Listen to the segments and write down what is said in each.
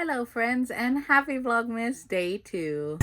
Hello friends and happy Vlogmas day 2.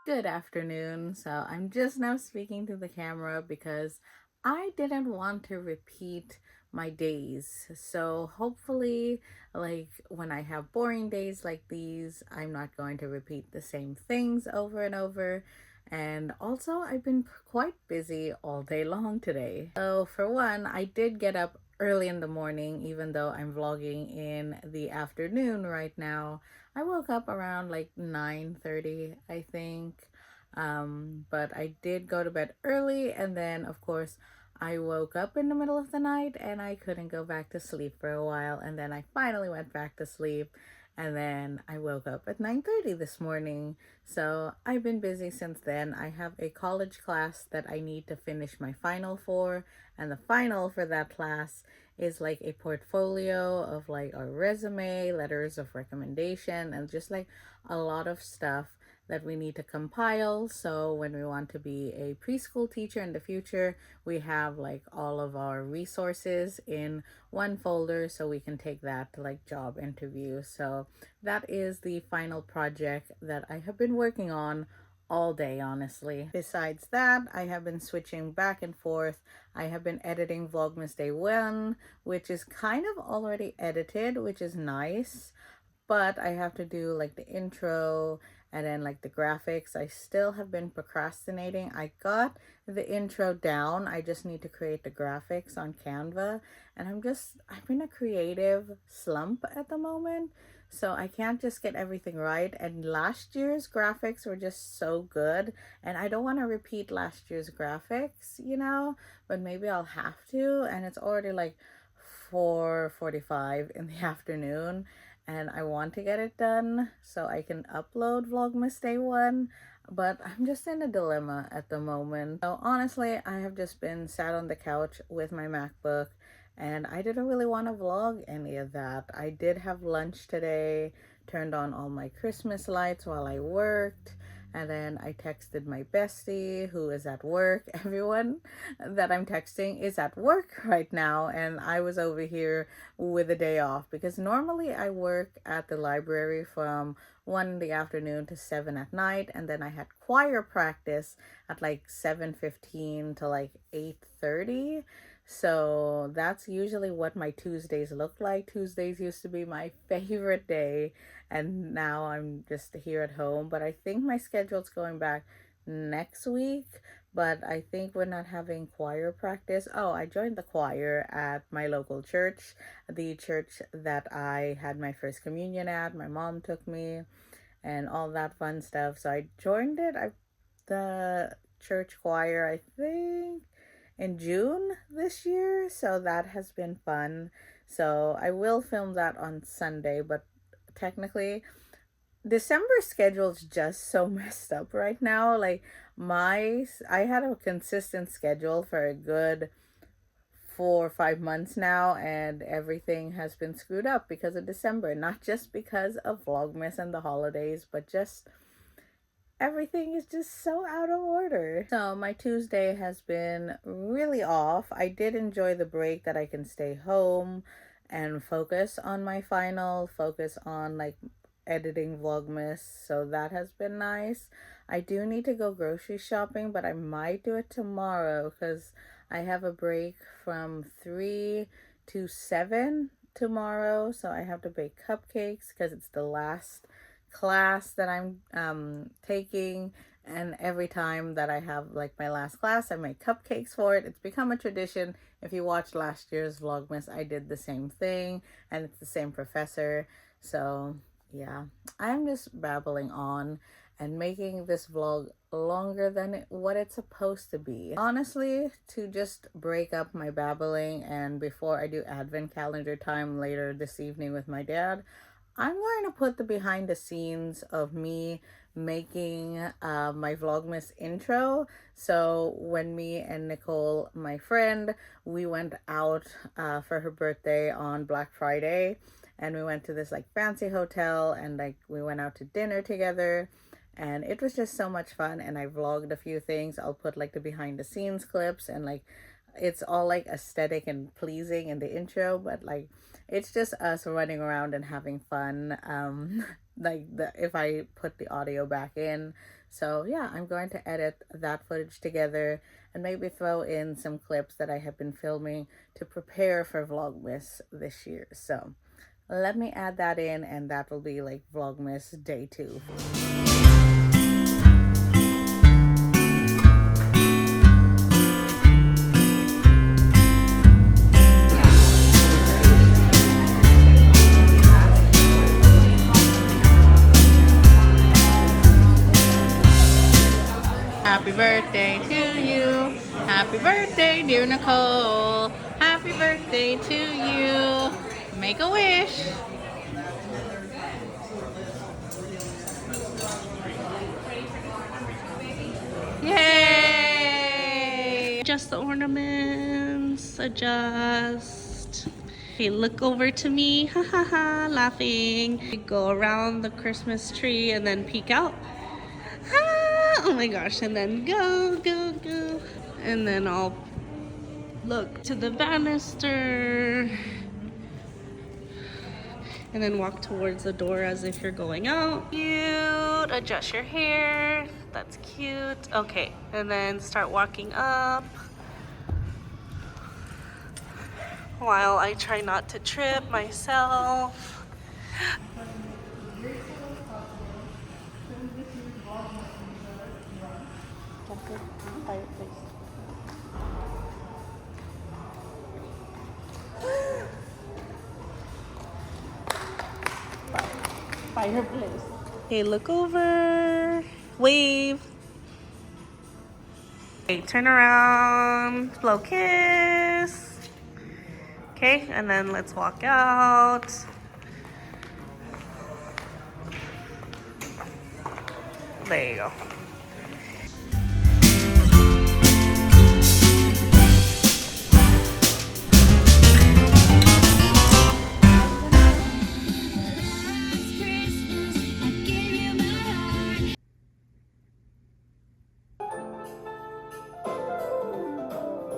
Good afternoon. So I'm just now speaking to the camera because I didn't want to repeat my days. So hopefully, like when I have boring days like these, I'm not going to repeat the same things over and over. And also, I've been quite busy all day long today. So for one, I did get up early in the morning, even though I'm vlogging in the afternoon right now. I woke up around like 9:30, I think. But I did go to bed early, and then of course I woke up in the middle of the night and I couldn't go back to sleep for a while, and then I finally went back to sleep, and then I woke up at 9:30 this morning. So I've been busy since then. I have a college class that I need to finish my final for, and the final for that class is like a portfolio of like our resume, letters of recommendation, and just like a lot of stuff that we need to compile. So when we want to be a preschool teacher in the future, we have like all of our resources in one folder so we can take that to like job interviews. So that is the final project that I have been working on all day, honestly. Besides that, I have been switching back and forth. I have been editing Vlogmas Day 1, which is kind of already edited, which is nice, but I have to do like the intro and then like the graphics. I still have been procrastinating. I got the intro down. I just need to create the graphics on Canva, and I'm in a creative slump at the moment. So I can't just get everything right. And last year's graphics were just so good, and I don't want to repeat last year's graphics, but maybe I'll have to. And it's already like 4:45 in the afternoon, and I want to get it done so I can upload Vlogmas Day 1, but I'm just in a dilemma at the moment. So honestly, I have just been sat on the couch with my MacBook, and I didn't really want to vlog any of that. I did have lunch today, turned on all my Christmas lights while I worked, and then I texted my bestie who is at work. Everyone that I'm texting is at work right now, and I was over here with a day off because normally I work at the library from 1 in the afternoon to 7 at night, and then I had choir practice at like 7:15 to like 8:30. So that's usually what my Tuesdays look like. Tuesdays used to be my favorite day, and now I'm just here at home. But I think my schedule's going back next week, but I think we're not having choir practice. Oh, I joined the choir at my local church, the church that I had my first communion at. My mom took me and all that fun stuff. So I joined it. The church choir, I think in June this year, so that has been fun. So I will film that on Sunday, but technically December schedule's just so messed up right now. Like I had a consistent schedule for a good 4 or 5 months now, and everything has been screwed up because of December. Not just because of Vlogmas and the holidays, but just everything is just so out of order. So my Tuesday has been really off. I did enjoy the break that I can stay home and focus on my final, focus on like editing Vlogmas. So that has been nice. I do need to go grocery shopping, but I might do it tomorrow because I have a break from 3 to 7 tomorrow. So I have to bake cupcakes because it's the last class that I'm taking, and every time that I have like my last class I make cupcakes for it. It's become a tradition. If you watched last year's Vlogmas, I did the same thing, and it's the same professor. So yeah, I'm just babbling on and making this vlog longer than what it's supposed to be. Honestly, to just break up my babbling, and before I do advent calendar time later this evening with my dad, I'm going to put the behind the scenes of me making my Vlogmas intro. So when me and Nicole, my friend, we went out for her birthday on Black Friday, and we went to this like fancy hotel, and like we went out to dinner together, and it was just so much fun. And I vlogged a few things. I'll put like the behind the scenes clips, and like it's all like aesthetic and pleasing in the intro, but like it's just us running around and having fun. Like if I put the audio back in. So yeah, I'm going to edit that footage together and maybe throw in some clips that I have been filming to prepare for Vlogmas this year. So let me add that in, and that will be like Vlogmas day 2. Happy birthday to you. Happy birthday, dear Nicole. Happy birthday to you. Make a wish. Yay! Adjust the ornaments. Adjust. Okay, look over to me. Ha ha ha, laughing. Go around the Christmas tree and then peek out. Oh my gosh, and then go, go, go. And then I'll look to the banister. And then walk towards the door as if you're going out. Cute. Adjust your hair. That's cute. Okay, and then start walking up. While I try not to trip myself. Fireplace. Okay, look over. Wave. Okay, turn around. Blow kiss. Okay, and then let's walk out. There you go.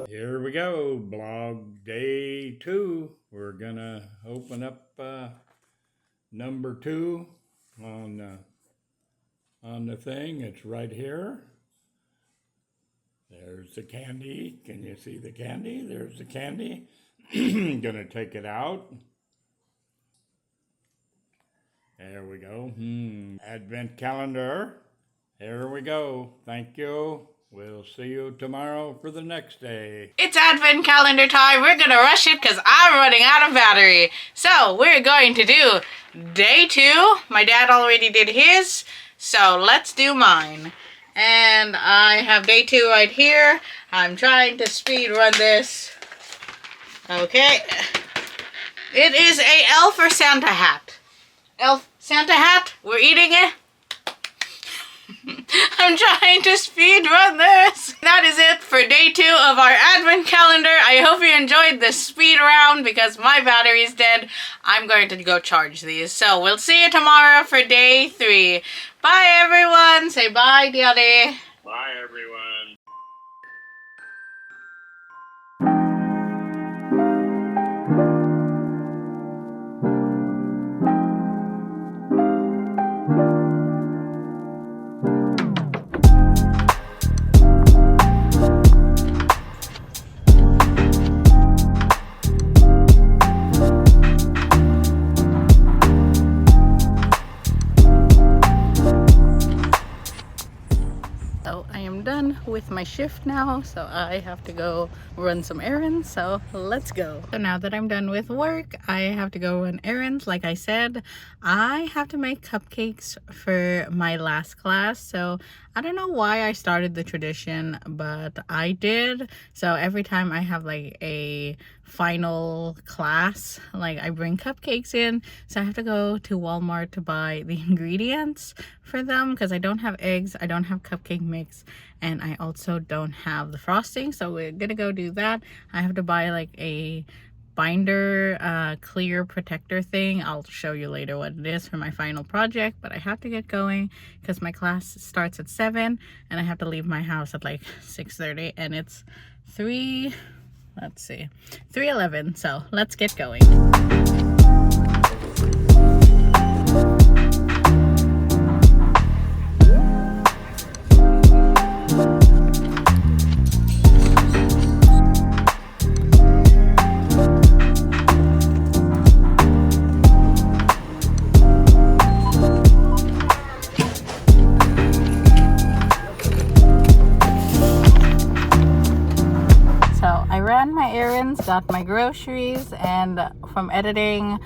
Here we go, blog day 2. We're gonna open up number 2 on the thing. It's right here. There's the candy. Can you see the candy? There's the candy. Gonna take it out. There we go. Advent calendar. Here we go. Thank you. We'll see you tomorrow for the next day. It's Advent calendar time. We're gonna rush it because I'm running out of battery. So we're going to do day 2. My dad already did his, so let's do mine. And I have day 2 right here. I'm trying to speed run this. Okay. It is a elf or Santa hat. Elf Santa hat. We're eating it. I'm trying to speed run this. That is it for day 2 of our advent calendar. I hope you enjoyed this speed round because my battery is dead. I'm going to go charge these. So we'll see you tomorrow for day 3. Bye everyone. Say bye, Daddy. Bye, everyone. So I am done with my shift now, so I have to go run some errands, so let's go. So now that I'm done with work, I have to go run errands. Like I said, I have to make cupcakes for my last class, so I don't know why I started the tradition, but I did. So every time I have like a final class, like I bring cupcakes in. So I have to go to Walmart to buy the ingredients for them because I don't have eggs, I don't have cupcake mix, and I also don't have the frosting. So we're gonna go do that. I have to buy like a binder clear protector thing. I'll show you later what it is for my final project, but I have to get going because my class starts at 7 and I have to leave my house at like 6:30, and it's 3:11. So let's get going. My errands, got my groceries, and from editing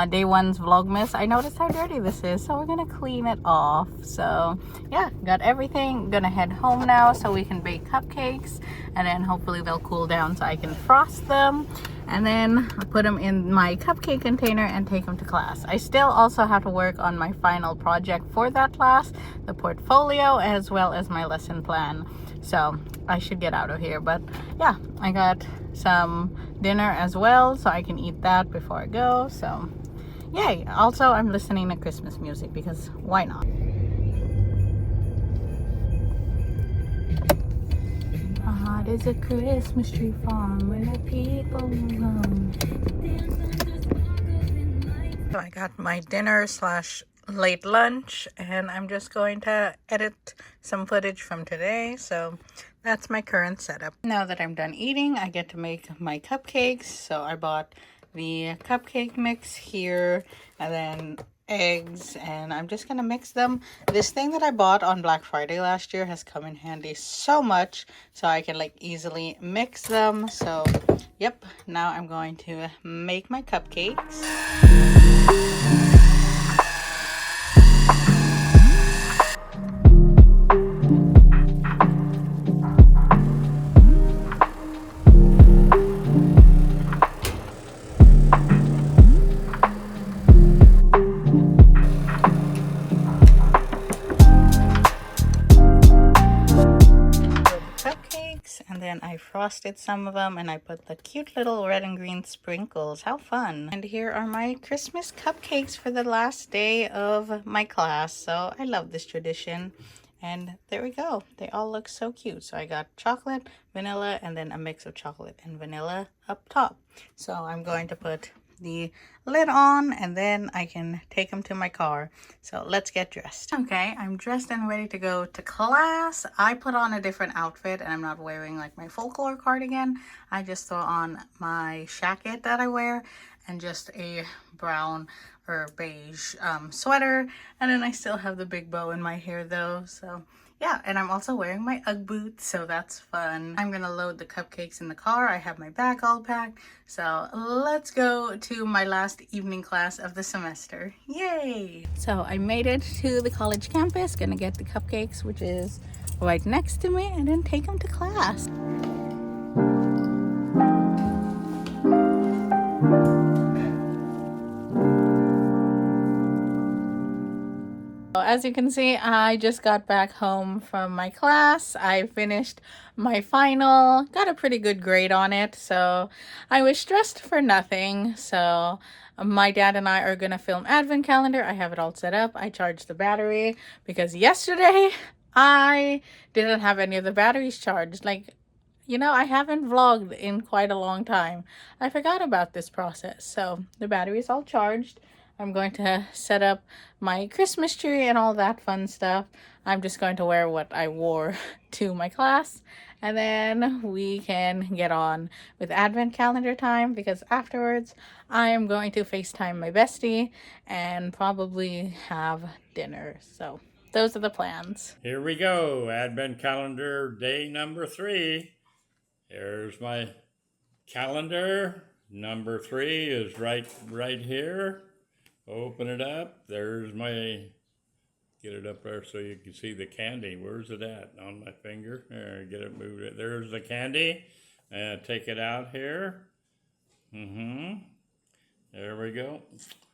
day one's Vlogmas, I noticed how dirty this is, so we're gonna clean it off. So yeah, got everything. Gonna head home now so we can bake cupcakes, and then hopefully they'll cool down so I can frost them, and then put them in my cupcake container and take them to class. I still also have to work on my final project for that class, the portfolio, as well as my lesson plan. So I should get out of here, but yeah, I got some dinner as well, so I can eat that before I go. So yay. Also, I'm listening to Christmas music because why not? There's a Christmas tree farm where the people roam. So I got my dinner slash late lunch, and I'm just going to edit some footage from today. So that's my current setup. Now that I'm done eating, I get to make my cupcakes. So I bought the cupcake mix here, and then eggs, and I'm just gonna mix them. This thing that I bought on Black Friday last year has come in handy so much, so I can like easily mix them. So yep, now I'm going to make my cupcakes. And then I frosted some of them, and I put the cute little red and green sprinkles. How fun. And here are my Christmas cupcakes for the last day of my class. So I love this tradition. And there we go. They all look so cute. So I got chocolate, vanilla, and then a mix of chocolate and vanilla up top. So I'm going to put the lid on, and then I can take them to my car. So let's get dressed. Okay, I'm dressed and ready to go to class. I put on a different outfit, and I'm not wearing like my folklore cardigan. I just throw on my jacket that I wear and just a brown or beige sweater, and then I still have the big bow in my hair though. So yeah, and I'm also wearing my Ugg boots, so that's fun. I'm gonna load the cupcakes in the car. I have my bag all packed. So let's go to my last evening class of the semester. Yay! So I made it to the college campus, gonna get the cupcakes, which is right next to me, and then take them to class. As you can see, I just got back home from my class. I finished my final, got a pretty good grade on it, so I was stressed for nothing. So my dad and I are gonna film advent calendar. I have it all set up. I charged the battery because yesterday I didn't have any of the batteries charged. Like, you know, I haven't vlogged in quite a long time. I forgot about this process. So the battery is all charged. I'm going to set up my Christmas tree and all that fun stuff. I'm just going to wear what I wore to my class, and then we can get on with advent calendar time, because afterwards I am going to FaceTime my bestie and probably have dinner. So those are the plans. Here we go. Advent calendar day number 3. Here's my calendar. Number 3 is right here. Open it up. There's my Get it up there so you can see the candy. Where's it at? On my finger. There, get it moved. There's the candy. Take it out here. There we go.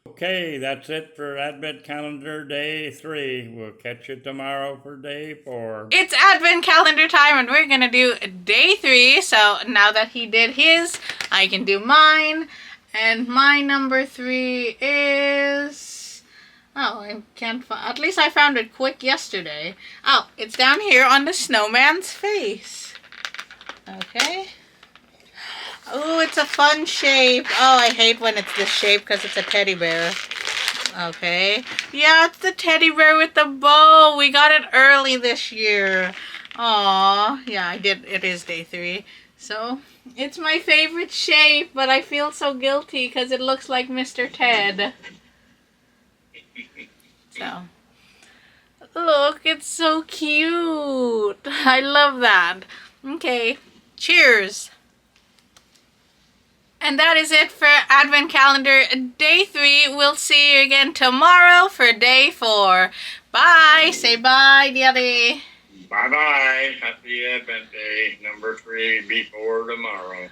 Okay, that's it for Advent Calendar Day 3. We'll catch you tomorrow for Day 4. It's Advent Calendar time, and we're going to do Day 3. So now that he did his, I can do mine. And my number 3 is... Oh, I can't find... At least I found it quick yesterday. Oh, it's down here on the snowman's face. Okay. Oh, it's a fun shape. Oh, I hate when it's this shape because it's a teddy bear. Okay. Yeah, it's the teddy bear with the bow. We got it early this year. Aw. Yeah, I did. It is Day 3. So, it's my favorite shape, but I feel so guilty because it looks like Mr. Ted. So, look, it's so cute. I love that. Okay. Cheers. And that is it for Advent Calendar Day 3. We'll see you again tomorrow for Day 4. Bye. Say bye, Daddy. Bye-bye. Happy Advent Day number 3 before tomorrow.